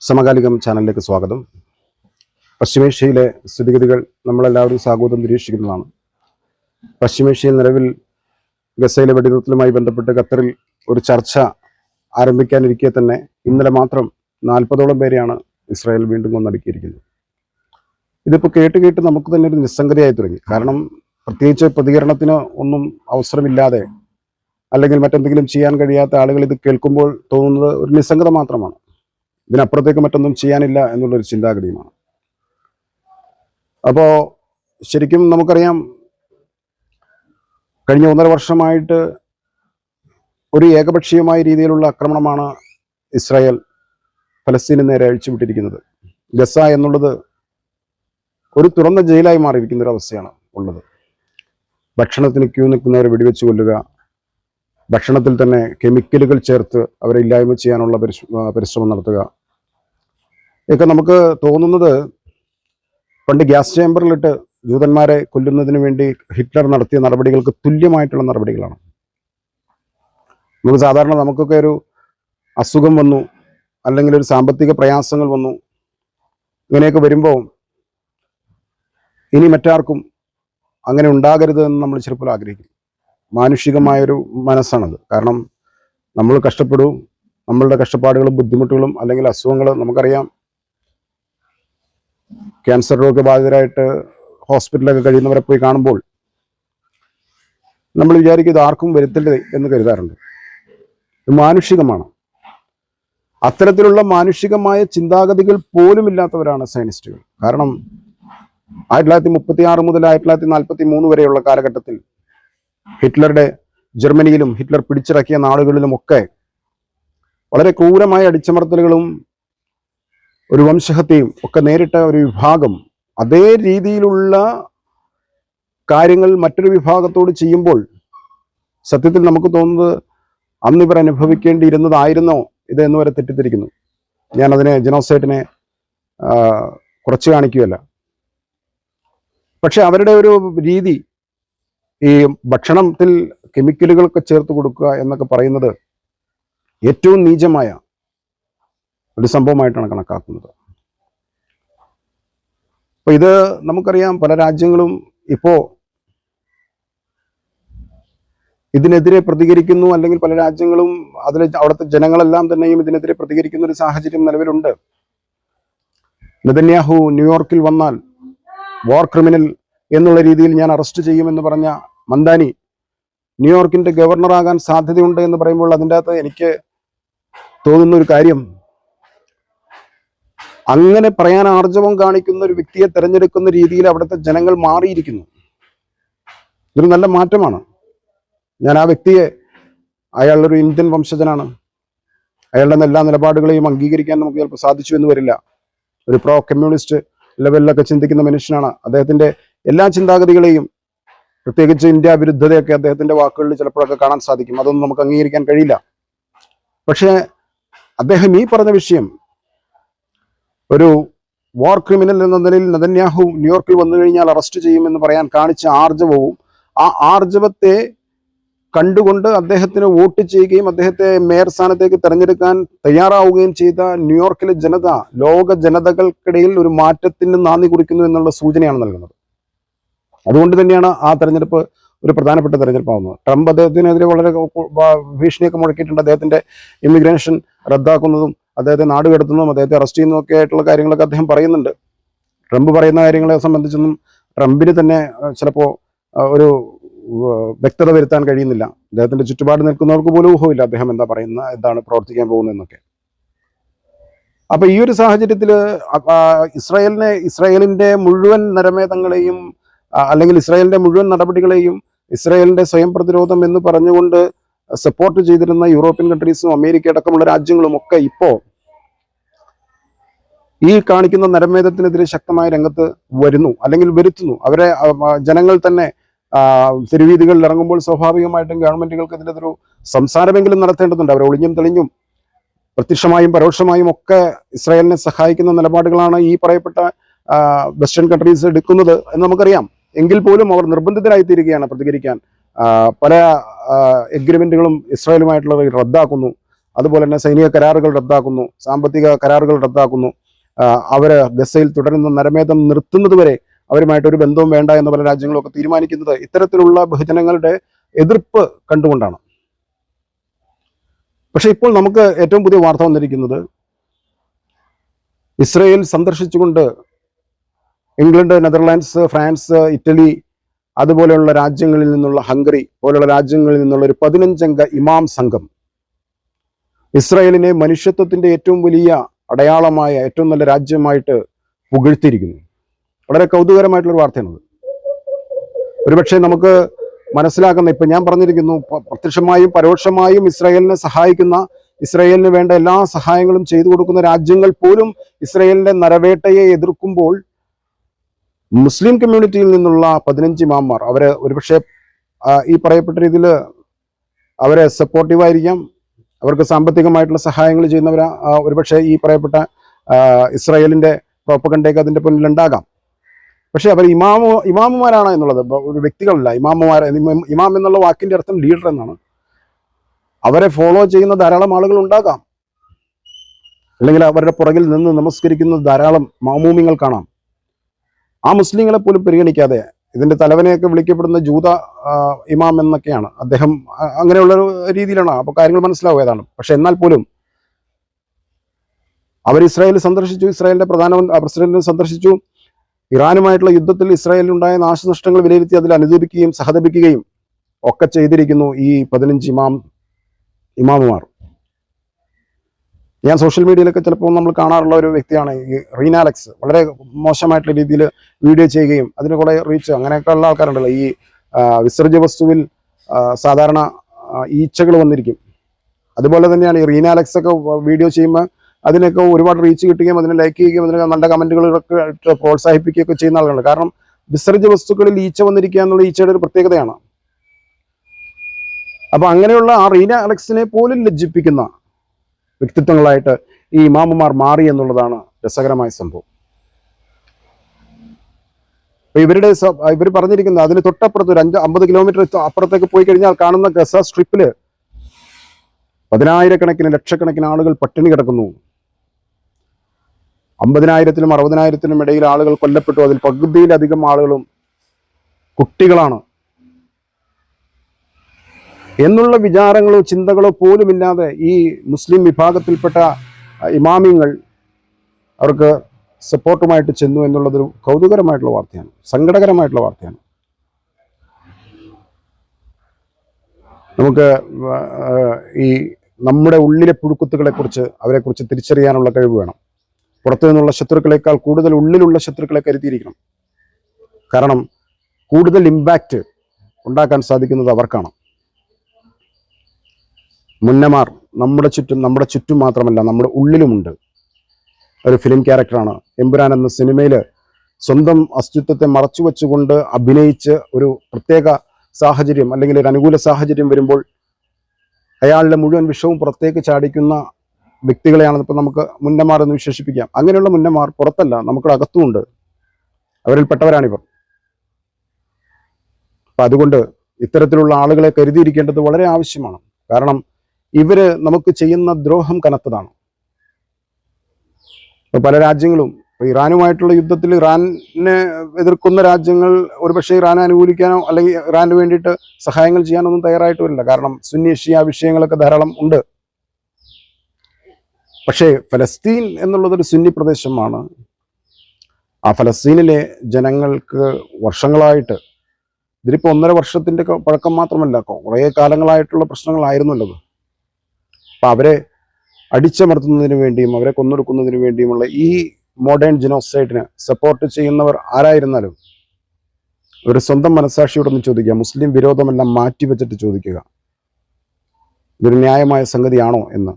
സമകാലികം ചാനലിലേക്ക് സ്വാഗതം. പശ്ചിമേഷ്യയിലെ സ്ഥിതിഗതികൾ നമ്മളെല്ലാവരും സാഗൂതം നിരീക്ഷിക്കുന്നതാണ്. പശ്ചിമേഷ്യയിൽ നിലവിൽ ഗസയിലെ വെടിനിർത്തലുമായി ബന്ധപ്പെട്ട് ഖത്തറിൽ ഒരു ചർച്ച ആരംഭിക്കാനിരിക്കെ തന്നെ ഇന്നലെ മാത്രം 40ഓളം പേരെയാണ് ഇസ്രായേൽ വീണ്ടും കൊന്നടുക്കിയിരിക്കുന്നത്. ഇതിപ്പോൾ കേട്ട് നമുക്ക് തന്നെ ഒരു നിസ്സംഗതയായി തുടങ്ങി. കാരണം പ്രത്യേകിച്ച് പ്രതികരണത്തിന് ഒന്നും അവസരമില്ലാതെ അല്ലെങ്കിൽ മറ്റെന്തെങ്കിലും ചെയ്യാൻ കഴിയാത്ത ആളുകൾ ഇത് കേൾക്കുമ്പോൾ തോന്നുന്നത് ഒരു നിസ്സംഗത മാത്രമാണ്. ഇതിനപ്പുറത്തേക്ക് മറ്റൊന്നും ചെയ്യാനില്ല എന്നുള്ളൊരു ചിന്താഗതിയുമാണ്. അപ്പോൾ ശരിക്കും നമുക്കറിയാം, കഴിഞ്ഞ 1.5 വർഷമായിട്ട് ഒരു ഏകപക്ഷീയമായ രീതിയിലുള്ള ആക്രമണമാണ് ഇസ്രായേൽ ഫലസ്തീന് നേരെ അഴിച്ചുവിട്ടിരിക്കുന്നത്. ഗസ എന്നുള്ളത് ഒരു തുറന്ന ജയിലായി മാറിയിരിക്കുന്ന ഒരു അവസ്ഥയാണ് ഉള്ളത്. ഭക്ഷണത്തിന് ക്യൂ നിൽക്കുന്നവരെ വെടിവെച്ച് കൊല്ലുക, ഭക്ഷണത്തിൽ തന്നെ കെമിക്കലുകൾ ചേർത്ത് അവരെ ഇല്ലായ്മ ചെയ്യാനുള്ള പരിശ്രമം നടത്തുക, ഇതൊക്കെ നമുക്ക് തോന്നുന്നത് പണ്ട് ഗ്യാസ് ചേമ്പറിലിട്ട് ജൂതന്മാരെ കൊല്ലുന്നതിന് വേണ്ടി ഹിറ്റ്ലർ നടത്തിയ നടപടികൾക്ക് തുല്യമായിട്ടുള്ള നടപടികളാണ്. നമുക്ക് സാധാരണ നമുക്കൊക്കെ ഒരു അസുഖം വന്നു, അല്ലെങ്കിൽ ഒരു സാമ്പത്തിക പ്രയാസങ്ങൾ വന്നു, ഇങ്ങനെയൊക്കെ വരുമ്പോൾ ഇനി മറ്റാർക്കും അങ്ങനെ ഉണ്ടാകരുത് എന്ന് നമ്മൾ ചിലപ്പോൾ ആഗ്രഹിക്കും. മാനുഷികമായൊരു മനസ്സാണത്. കാരണം നമ്മൾ കഷ്ടപ്പെടും, നമ്മളുടെ കഷ്ടപ്പാടുകളും ബുദ്ധിമുട്ടുകളും അല്ലെങ്കിൽ അസുഖങ്ങൾ നമുക്കറിയാം. ക്യാൻസർ രോഗബാധിതരായിട്ട് ഹോസ്പിറ്റലൊക്കെ കഴിയുന്നവരെ പോയി കാണുമ്പോൾ നമ്മൾ വിചാരിക്കും ഇത് ആർക്കും വരുത്തരുത് എന്ന് കരുതാറുണ്ട്. ഇത് മാനുഷികമാണ്. അത്തരത്തിലുള്ള മാനുഷികമായ ചിന്താഗതികൾ പോലും ഇല്ലാത്തവരാണ് സയനിസ്റ്റുകൾ. കാരണം 1936 മുതൽ 1943 വരെയുള്ള കാലഘട്ടത്തിൽ ഹിറ്റ്ലറുടെ ജർമ്മനിയിലും ഹിറ്റ്ലർ പിടിച്ചിറക്കിയ നാടുകളിലുമൊക്കെ വളരെ ക്രൂരമായ അടിച്ചമർത്തലുകളും ഒരു വംശഹത്യയും ഒക്കെ നേരിട്ട ഒരു വിഭാഗം അതേ രീതിയിലുള്ള കാര്യങ്ങൾ മറ്റൊരു വിഭാഗത്തോട് ചെയ്യുമ്പോൾ സത്യത്തിൽ നമുക്ക് തോന്നുന്നത് അന്ന് ഇവർ അനുഭവിക്കേണ്ടിയിരുന്നതായിരുന്നോ ഇത് എന്ന് വരെ തെറ്റിദ്ധരിക്കുന്നു. ഞാനതിനെ ജനോസൈഡിനെ കുറച്ച് കാണിക്കുകയല്ല. പക്ഷെ അവരുടെ ഒരു രീതി, ഈ ഭക്ഷണത്തിൽ കെമിക്കലുകളൊക്കെ ചേർത്ത് കൊടുക്കുക എന്നൊക്കെ പറയുന്നത് ഏറ്റവും നീചമായ ഒരു സംഭവമായിട്ടാണ് കണക്കാക്കുന്നത്. അപ്പോൾ ഇത് നമുക്കറിയാം, പല രാജ്യങ്ങളും ഇപ്പോൾ ഇതിനെതിരെ പ്രതികരിക്കുന്നു, അല്ലെങ്കിൽ പല രാജ്യങ്ങളും അവിടുത്തെ ജനങ്ങളെല്ലാം തന്നെയും ഇതിനെതിരെ പ്രതികരിക്കുന്ന ഒരു സാഹചര്യം നിലവിലുണ്ട്. നെതന്യാഹു ന്യൂയോർക്കിൽ വന്നാൽ വാർ ക്രിമിനൽ എന്നുള്ള രീതിയിൽ ഞാൻ അറസ്റ്റ് ചെയ്യുമെന്ന് പറഞ്ഞ മന്ദാനി ന്യൂയോർക്കിന്റെ ഗവർണറാകാൻ സാധ്യതയുണ്ട് എന്ന് പറയുമ്പോൾ അതിൻ്റെ അകത്ത് എനിക്ക് തോന്നുന്ന ഒരു കാര്യം, അങ്ങനെ പറയാൻ ആർജവം കാണിക്കുന്ന ഒരു വ്യക്തിയെ തെരഞ്ഞെടുക്കുന്ന രീതിയിൽ അവിടുത്തെ ജനങ്ങൾ മാറിയിരിക്കുന്നു. ഇതൊരു നല്ല മാറ്റമാണ്. ഞാൻ ആ വ്യക്തിയെ, അയാളൊരു ഇന്ത്യൻ വംശജനാണ്, അയാളുടെ എല്ലാ നിലപാടുകളെയും അംഗീകരിക്കാൻ നമുക്ക് ചിലപ്പോൾ സാധിച്ചു എന്ന് വരില്ല. ഒരു പ്രോ കമ്മ്യൂണിസ്റ്റ് ലെവലിലൊക്കെ ചിന്തിക്കുന്ന മനുഷ്യനാണ്. അദ്ദേഹത്തിന്റെ എല്ലാ ചിന്താഗതികളെയും, പ്രത്യേകിച്ച് ഇന്ത്യ വിരുദ്ധതയൊക്കെ അദ്ദേഹത്തിന്റെ വാക്കുകളിൽ ചിലപ്പോഴൊക്കെ കാണാൻ സാധിക്കും. അതൊന്നും നമുക്ക് അംഗീകരിക്കാൻ കഴിയില്ല. പക്ഷേ അദ്ദേഹം ഈ പറഞ്ഞ വിഷയം, ഒരു വാർ ക്രിമിനൽ എന്ന നിലയിൽ നെതന്യാഹു ന്യൂയോർക്കിൽ വന്നു കഴിഞ്ഞാൽ അറസ്റ്റ് ചെയ്യുമെന്ന് പറയാൻ കാണിച്ച ആർജവവും, ആ ആർജവത്തെ കണ്ടുകൊണ്ട് അദ്ദേഹത്തിന് വോട്ട് ചെയ്യുകയും അദ്ദേഹത്തെ മേയർ സ്ഥാനത്തേക്ക് തെരഞ്ഞെടുക്കാൻ തയ്യാറാവുകയും ചെയ്ത ന്യൂയോർക്കിലെ ജനത ലോക ജനതകൾക്കിടയിൽ ഒരു മാറ്റത്തിന് നാന്ദി കുറിക്കുന്നു എന്നുള്ള സൂചനയാണ് നൽകുന്നത്. അതുകൊണ്ട് തന്നെയാണ് ആ തെരഞ്ഞെടുപ്പ് ഒരു പ്രധാനപ്പെട്ട തെരഞ്ഞെടുപ്പാവുന്നത്. ട്രംപ് അദ്ദേഹത്തിനെതിരെ വളരെ ഭീഷണിയൊക്കെ മുഴക്കിയിട്ടുണ്ട്. അദ്ദേഹത്തിന്റെ ഇമിഗ്രേഷൻ റദ്ദാക്കുന്നതും അദ്ദേഹത്തെ നാട് കടത്തുന്നതും അദ്ദേഹത്തെ അറസ്റ്റ് ചെയ്യുന്നതും ഒക്കെ ആയിട്ടുള്ള കാര്യങ്ങളൊക്കെ അദ്ദേഹം പറയുന്നുണ്ട്. ട്രംപ് പറയുന്ന കാര്യങ്ങളെ സംബന്ധിച്ചൊന്നും ട്രംപിന് തന്നെ ചിലപ്പോൾ ഒരു വ്യക്തത വരുത്താൻ കഴിയുന്നില്ല. അദ്ദേഹത്തിന്റെ ചുറ്റുപാട് നിൽക്കുന്നവർക്ക് പോലും ഊഹമില്ല അദ്ദേഹം എന്താ പറയുന്നത്, എന്താണ് പ്രവർത്തിക്കാൻ പോകുന്നതെന്നൊക്കെ. അപ്പൊ ഈ ഒരു സാഹചര്യത്തിൽ ഇസ്രായേലിന്റെ മുഴുവൻ നരമേധങ്ങളെയും അല്ലെങ്കിൽ ഇസ്രായേലിന്റെ മുഴുവൻ നടപടികളെയും ഇസ്രായേലിന്റെ സ്വയം പ്രതിരോധം എന്ന് പറഞ്ഞുകൊണ്ട് സപ്പോർട്ട് ചെയ്തിരുന്ന യൂറോപ്യൻ കൺട്രീസും അമേരിക്ക അടക്കമുള്ള രാജ്യങ്ങളും ഒക്കെ ഇപ്പോൾ ഈ കാണിക്കുന്ന നരമേധത്തിനെതിരെ ശക്തമായ രംഗത്ത് വരുന്നു, അല്ലെങ്കിൽ വരുത്തുന്നു. അവരെ ജനങ്ങൾ തന്നെ തെരുവീതികളിൽ ഇറങ്ങുമ്പോൾ സ്വാഭാവികമായിട്ടും ഗവൺമെന്റുകൾക്ക് ഇതിനെതിരെ സംസാരമെങ്കിലും നടത്തേണ്ടതുണ്ട്. അവർ ഒളിഞ്ഞും തെളിഞ്ഞും പ്രത്യക്ഷമായും പരോക്ഷമായും ഒക്കെ ഇസ്രായേലിനെ സഹായിക്കുന്ന നിലപാടുകളാണ് ഈ പറയപ്പെട്ട വെസ്റ്റേൺ കൺട്രീസ് എടുക്കുന്നത് എന്ന് നമുക്കറിയാം. എങ്കിൽ പോലും അവർ നിർബന്ധിതരായിത്തീരുകയാണ് പ്രതികരിക്കാൻ. പല എഗ്രിമെന്റുകളും ഇസ്രായേലുമായിട്ടുള്ളവർ റദ്ദാക്കുന്നു. അതുപോലെ തന്നെ സൈനിക കരാറുകൾ റദ്ദാക്കുന്നു, സാമ്പത്തിക കരാറുകൾ റദ്ദാക്കുന്നു. അവര് ഗസയിൽ തുടരുന്ന നരമേധം നിർത്തുന്നത് വരെ അവരുമായിട്ട് ഒരു ബന്ധവും വേണ്ട എന്ന് പല രാജ്യങ്ങളൊക്കെ തീരുമാനിക്കുന്നത് ഇത്തരത്തിലുള്ള ബഹുജനങ്ങളുടെ എതിർപ്പ് കണ്ടുകൊണ്ടാണ്. പക്ഷെ ഇപ്പോൾ നമുക്ക് ഏറ്റവും പുതിയ വാർത്ത വന്നിരിക്കുന്നത്, ഇസ്രയേൽ സന്ദർശിച്ചുകൊണ്ട് ഇംഗ്ലണ്ട്, നെതർലാൻഡ്സ്, ഫ്രാൻസ്, ഇറ്റലി അതുപോലെയുള്ള രാജ്യങ്ങളിൽ നിന്നുള്ള, ഹംഗറി പോലെയുള്ള രാജ്യങ്ങളിൽ നിന്നുള്ള ഒരു 15 അംഗ ഇമാം സംഘം ഇസ്രായേലിനെ മനുഷ്യത്വത്തിന്റെ ഏറ്റവും വലിയ അടയാളമായ ഏറ്റവും നല്ല രാജ്യമായിട്ട് പുകഴ്ത്തിയിരിക്കുന്നു. വളരെ കൗതുകരമായിട്ടുള്ളൊരു വാർത്തയാണത്. ഒരുപക്ഷെ നമുക്ക് മനസ്സിലാക്കുന്ന, ഇപ്പൊ ഞാൻ പറഞ്ഞിരിക്കുന്നു, പ്രത്യക്ഷമായും പരോക്ഷമായും ഇസ്രായേലിനെ സഹായിക്കുന്ന, ഇസ്രായേലിന് വേണ്ട എല്ലാ സഹായങ്ങളും ചെയ്തു കൊടുക്കുന്ന രാജ്യങ്ങൾ പോലും ഇസ്രായേലിന്റെ നരവേട്ടയെ എതിർക്കുമ്പോൾ മുസ്ലിം കമ്മ്യൂണിറ്റിയിൽ നിന്നുള്ള 15 ഇമാംമാർ അവര് ഒരുപക്ഷെ ഈ പറയപ്പെട്ട രീതിയിൽ അവരെ സപ്പോർട്ടീവായിരിക്കാം, അവർക്ക് സാമ്പത്തികമായിട്ടുള്ള സഹായങ്ങൾ ചെയ്യുന്നവരാ ഒരുപക്ഷെ ഈ പറയപ്പെട്ട ഇസ്രായേലിന്റെ പ്രോപ്പഗണ്ടയൊക്കെ അതിന്റെ പിന്നിൽ ഉണ്ടാകാം. പക്ഷെ അവർ ഇമാമുമാരാണ് എന്നുള്ളത് ഒരു വ്യക്തികളല്ല. ഇമാം എന്നുള്ള വാക്കിന്റെ അർത്ഥം ലീഡർ എന്നാണ്. അവരെ ഫോളോ ചെയ്യുന്ന ധാരാളം ആളുകൾ ഉണ്ടാകാം, അല്ലെങ്കിൽ അവരുടെ പുറകിൽ നിന്ന് നമസ്കരിക്കുന്ന ധാരാളം മാമൂമിങ്ങൾ കാണാം. ആ മുസ്ലിങ്ങളെ പോലും പരിഗണിക്കാതെ ഇതിന്റെ തലവനെയൊക്കെ വിളിക്കപ്പെടുന്ന ജൂത ഇമാം എന്നൊക്കെയാണ് അദ്ദേഹം. അങ്ങനെയുള്ളൊരു രീതിയിലാണ്. അപ്പൊ കാര്യങ്ങൾ മനസ്സിലാവും ഏതാണ്. പക്ഷെ എന്നാൽ പോലും അവർ ഇസ്രായേൽ സന്ദർശിച്ചു, ഇസ്രായേലിന്റെ പ്രസിഡന്റിനെ സന്ദർശിച്ചു. ഇറാനുമായിട്ടുള്ള യുദ്ധത്തിൽ ഇസ്രായേലിനുണ്ടായ നാശനഷ്ടങ്ങൾ വിലയിരുത്തി അതിൽ അനുദപിക്കുകയും സഹതപിക്കുകയും ഒക്കെ ചെയ്തിരിക്കുന്നു ഈ 15 ഇമാമുമാർ. ഞാൻ സോഷ്യൽ മീഡിയയിലൊക്കെ ചിലപ്പോൾ നമ്മൾ കാണാറുള്ള ഒരു വ്യക്തിയാണ് ഈ റീന അലക്സ്. വളരെ മോശമായിട്ടുള്ള രീതിയിൽ വീഡിയോ ചെയ്യുകയും അതിന് കുറെ റീച്ച് അങ്ങനെയൊക്കെ ഉള്ള ആൾക്കാരുണ്ടല്ലോ. ഈ വിസർജ്യ വസ്തുവിൽ സാധാരണ ഈച്ചകൾ വന്നിരിക്കും. അതുപോലെ തന്നെയാണ് ഈ റീന അലക്സ് ഒക്കെ വീഡിയോ ചെയ്യുമ്പോൾ അതിനൊക്കെ ഒരുപാട് റീച്ച് കിട്ടുകയും അതിനെ ലൈക്ക് ചെയ്യുകയും അതിന് നല്ല കമന്റുകളൊക്കെ പ്രോത്സാഹിപ്പിക്കുകയൊക്കെ ചെയ്യുന്ന ആളുകളുണ്ട്. കാരണം വിസർജ്യ വസ്തുക്കളിൽ ഈച്ച വന്നിരിക്കുക എന്നുള്ള ഈച്ചയുടെ ഒരു പ്രത്യേകതയാണ്. അപ്പൊ അങ്ങനെയുള്ള ആ റീന അലക്സിനെ പോലും ലജ്ജിപ്പിക്കുന്ന വ്യക്തിത്വങ്ങളായിട്ട് ഈ ഇമാമുമാർ മാറി എന്നുള്ളതാണ് രസകരമായ സംഭവം. ഇവർ പറഞ്ഞിരിക്കുന്നത് അതിന് തൊട്ടപ്പുറത്ത് ഒരു 50 കിലോമീറ്റർ അപ്പുറത്തേക്ക് പോയി കഴിഞ്ഞാൽ കാണുന്ന ഗസ സ്ട്രിപ്പില് 10,000-കണക്കിന് ലക്ഷക്കണക്കിന് ആളുകൾ പട്ടിണി കിടക്കുന്നു. 50,000-നും 60,000-നും ഇടയിൽ ആളുകൾ കൊല്ലപ്പെട്ടു. അതിൽ പകുതിയിലധികം ആളുകളും കുട്ടികളാണ് എന്നുള്ള വിചാരങ്ങളോ ചിന്തകളോ പോലുമില്ലാതെ ഈ മുസ്ലിം വിഭാഗത്തിൽപ്പെട്ട ഇമാമിങ്ങൾ അവർക്ക് സപ്പോർട്ടുമായിട്ട് ചെന്നു എന്നുള്ളതൊരു കൗതുകരമായിട്ടുള്ള വാർത്തയാണ്, സങ്കടകരമായിട്ടുള്ള വാർത്തയാണ്. നമുക്ക് ഈ നമ്മുടെ ഉള്ളിലെ പുഴുക്കുത്തുകളെ കുറിച്ച് അവരെക്കുറിച്ച് തിരിച്ചറിയാനുള്ള കഴിവ് വേണം. പുറത്തു നിന്നുള്ള ശത്രുക്കളെക്കാൾ കൂടുതൽ ഉള്ളിലുള്ള ശത്രുക്കളെ കരുതിയിരിക്കണം. കാരണം കൂടുതൽ ഇമ്പാക്റ്റ് ഉണ്ടാക്കാൻ സാധിക്കുന്നത് അവർക്കാണ്. മുന്നമാർ നമ്മുടെ ചുറ്റും മാത്രമല്ല നമ്മുടെ ഉള്ളിലുമുണ്ട്. ഒരു ഫിലിം ക്യാരക്ടറാണ് എമ്പുരാൻ എന്ന സിനിമയിൽ സ്വന്തം അസ്തിത്വത്തെ മറച്ചു വെച്ചുകൊണ്ട് അഭിനയിച്ച് ഒരു പ്രത്യേക സാഹചര്യം അല്ലെങ്കിൽ ഒരു അനുകൂല സാഹചര്യം വരുമ്പോൾ അയാളുടെ മുഴുവൻ വിഷവും പുറത്തേക്ക് ചാടിക്കുന്ന വ്യക്തികളെയാണ് ഇപ്പം നമുക്ക് മുന്നമാർ എന്ന് വിശേഷിപ്പിക്കാം. അങ്ങനെയുള്ള മുന്നമാർ പുറത്തല്ല, നമുക്ക് അകത്തുമുണ്ട്. അവരിൽപ്പെട്ടവരാണിവർ. അപ്പം അതുകൊണ്ട് ഇത്തരത്തിലുള്ള ആളുകളെ കരുതിയിരിക്കേണ്ടത് വളരെ ആവശ്യമാണ്. കാരണം ഇവര് നമുക്ക് ചെയ്യുന്ന ദ്രോഹം കനത്തതാണ്. പല രാജ്യങ്ങളും ഇറാനുമായിട്ടുള്ള യുദ്ധത്തിൽ ഇറാനെ എതിർക്കുന്ന രാജ്യങ്ങൾ ഒരുപക്ഷെ ഇറാനെ അനുകൂലിക്കാനോ അല്ലെങ്കിൽ ഇറാന് വേണ്ടിയിട്ട് സഹായങ്ങൾ ചെയ്യാനൊന്നും തയ്യാറായിട്ട് വരില്ല. കാരണം സുന്നി ഷിയ വിഷയങ്ങളൊക്കെ ധാരാളം ഉണ്ട്. പക്ഷേ ഫലസ്തീൻ എന്നുള്ളതൊരു സുന്നി പ്രദേശമാണ്. ആ ഫലസ്തീനിലെ ജനങ്ങൾക്ക് വർഷങ്ങളായിട്ട്, ഇതിലിപ്പോൾ 1.5 വർഷത്തിന്റെ പഴക്കം മാത്രമല്ല, കുറേ കാലങ്ങളായിട്ടുള്ള പ്രശ്നങ്ങളായിരുന്നല്ലോ. അപ്പം അവരെ അടിച്ചമർത്തുന്നതിന് വേണ്ടിയും അവരെ കൊന്നൊടുക്കുന്നതിന് വേണ്ടിയുമുള്ള ഈ മോഡേൺ ജിനോസൈഡിന് സപ്പോർട്ട് ചെയ്യുന്നവർ ആരായിരുന്നാലും ഒരു സ്വന്തം മനസാക്ഷിയോടൊന്ന് ചോദിക്കുക. മുസ്ലിം വിരോധമെല്ലാം മാറ്റിവെച്ചിട്ട് ചോദിക്കുക, ഇതൊരു ന്യായമായ സംഗതിയാണോ എന്ന്.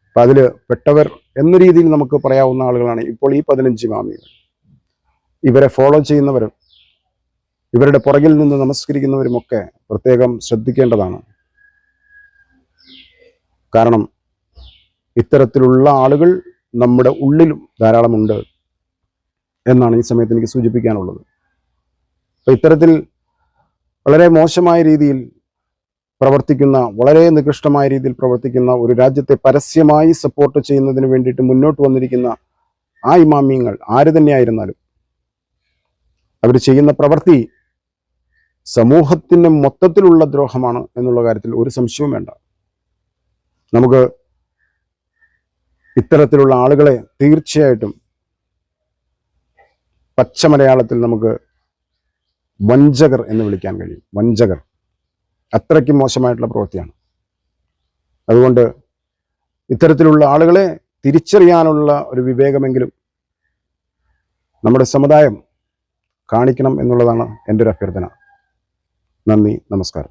അപ്പം അതിൽ പെട്ടവർ എന്ന രീതിയിൽ നമുക്ക് പറയാവുന്ന ആളുകളാണ് ഇപ്പോൾ ഈ 15 ഇമാമികൾ. ഇവരെ ഫോളോ ചെയ്യുന്നവരും ഇവരുടെ പുറകിൽ നിന്ന് നമസ്കരിക്കുന്നവരുമൊക്കെ പ്രത്യേകം ശ്രദ്ധിക്കേണ്ടതാണ്. കാരണം ഇത്തരത്തിലുള്ള ആളുകൾ നമ്മുടെ ഉള്ളിലും ധാരാളമുണ്ട് എന്നാണ് ഈ സമയത്ത് എനിക്ക് സൂചിപ്പിക്കാനുള്ളത്. അപ്പോൾ ഇത്തരത്തിൽ വളരെ മോശമായ രീതിയിൽ പ്രവർത്തിക്കുന്ന, വളരെ നികൃഷ്ടമായ രീതിയിൽ പ്രവർത്തിക്കുന്ന ഒരു രാജ്യത്തെ പരസ്യമായി സപ്പോർട്ട് ചെയ്യുന്നതിന് വേണ്ടിയിട്ട് മുന്നോട്ട് വന്നിരിക്കുന്ന ആ ഇമാമിയങ്ങൾ ആര് തന്നെയായിരുന്നാലും അവർ ചെയ്യുന്ന പ്രവൃത്തി സമൂഹത്തിന് മൊത്തത്തിലുള്ള ദ്രോഹമാണ് എന്നുള്ള കാര്യത്തിൽ ഒരു സംശയവും വേണ്ട. നമുക്ക് ഇത്തരത്തിലുള്ള ആളുകളെ തീർച്ചയായിട്ടും പച്ച മലയാളത്തിൽ നമുക്ക് വഞ്ചകർ എന്ന് വിളിക്കാൻ കഴിയും. വഞ്ചകർ, അത്രയ്ക്കും മോശമായിട്ടുള്ള പ്രവൃത്തിയാണ്. അതുകൊണ്ട് ഇത്തരത്തിലുള്ള ആളുകളെ തിരിച്ചറിയാനുള്ള ഒരു വിവേകമെങ്കിലും നമ്മുടെ സമുദായം കാണിക്കണം എന്നുള്ളതാണ് എൻ്റെ ഒരു അഭ്യർത്ഥന. നന്ദി, നമസ്കാരം.